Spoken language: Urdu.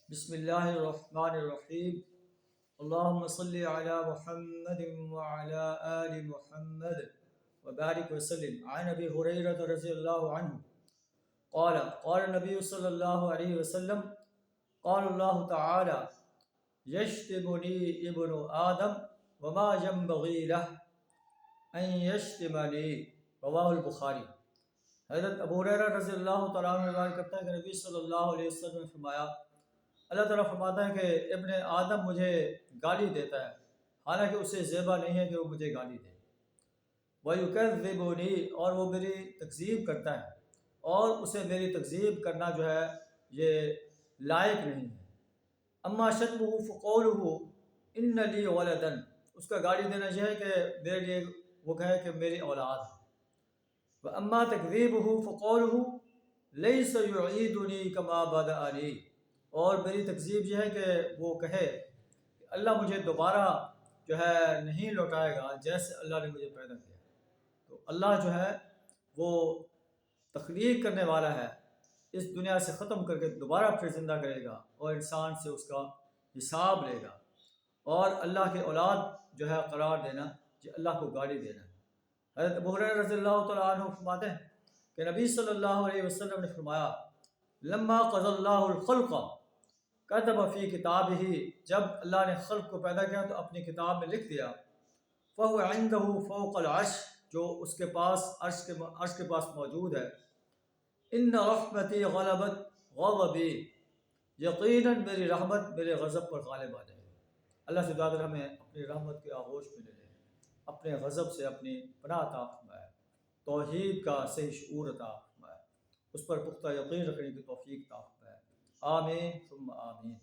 بسم اللہ الرحمن الرحیم اللہم صلی علی محمد وعلی آل محمد وبارک وسلم عن ابی ہریرہ رضی اللہ عنہ قال قال النبی صلی اللہ علیہ وسلم قال اللہ تعالی یشتمنی ابن آدم وما ينبغی لہ ان یشتمنی رواہ البخاری۔ حضرت ابو ہریرہ رضی اللہ تعالیٰ عنہ روایت کرتا ہے کہ نبی صلی اللہ علیہ وسلم نے فرمایا، اللہ تعالیٰ فرماتا ہے کہ ابن آدم مجھے گالی دیتا ہے، حالانکہ اسے زیبا نہیں ہے کہ وہ مجھے گالی دے۔ وَيُكَذِّبُنِي، اور وہ میری تکذیب کرتا ہے، اور اسے میری تکذیب کرنا جو ہے یہ لائق نہیں ہے۔ اما شتمہ فقولہ ان لی ولدا، اس کا گالی دینا یہ ہے کہ میرے لیے وہ کہے کہ میری اولاد ہے۔ وَأَمَّا تَكْذِيبُهُ فَقَوْلُهُ لَيْسَ يُعِيدُنِي كَمَا بَدَأَنِي، اور میری تکذیب یہ ہے کہ وہ کہے کہ اللہ مجھے دوبارہ جو ہے نہیں لوٹائے گا جیسے اللہ نے مجھے پیدا کیا۔ تو اللہ جو ہے وہ تخلیق کرنے والا ہے، اس دنیا سے ختم کر کے دوبارہ پھر زندہ کرے گا اور انسان سے اس کا حساب لے گا، اور اللہ کے اولاد جو ہے قرار دینا یہ اللہ کو گالی دینا ہے۔ حضرت ابو ہریرہ رضی اللہ تعالیٰ عنہ فرماتے ہیں کہ نبی صلی اللہ علیہ وسلم نے فرمایا، لما قضى اللہ الخلق کتب فی کتابہ، جب اللہ نے خلق کو پیدا کیا تو اپنی کتاب میں لکھ دیا، فہو عندہ فوق العرش، جو اس کے پاس عرش کے پاس موجود ہے، ان رحمتی غلبت غضبی، یقیناً میری رحمت میرے غضب پر غالب آ جائے گی۔ اللہ سے دعا کر ہمیں اپنی رحمت کے آغوش میں لے لے، اپنے غضب سے اپنی پناہ عطا فرمائے، توحید کا صحیح شعور عطا فرمائے، اس پر پختہ یقین رکھنے کی توفیق عطا فرمائے۔ آمین ثم آمین۔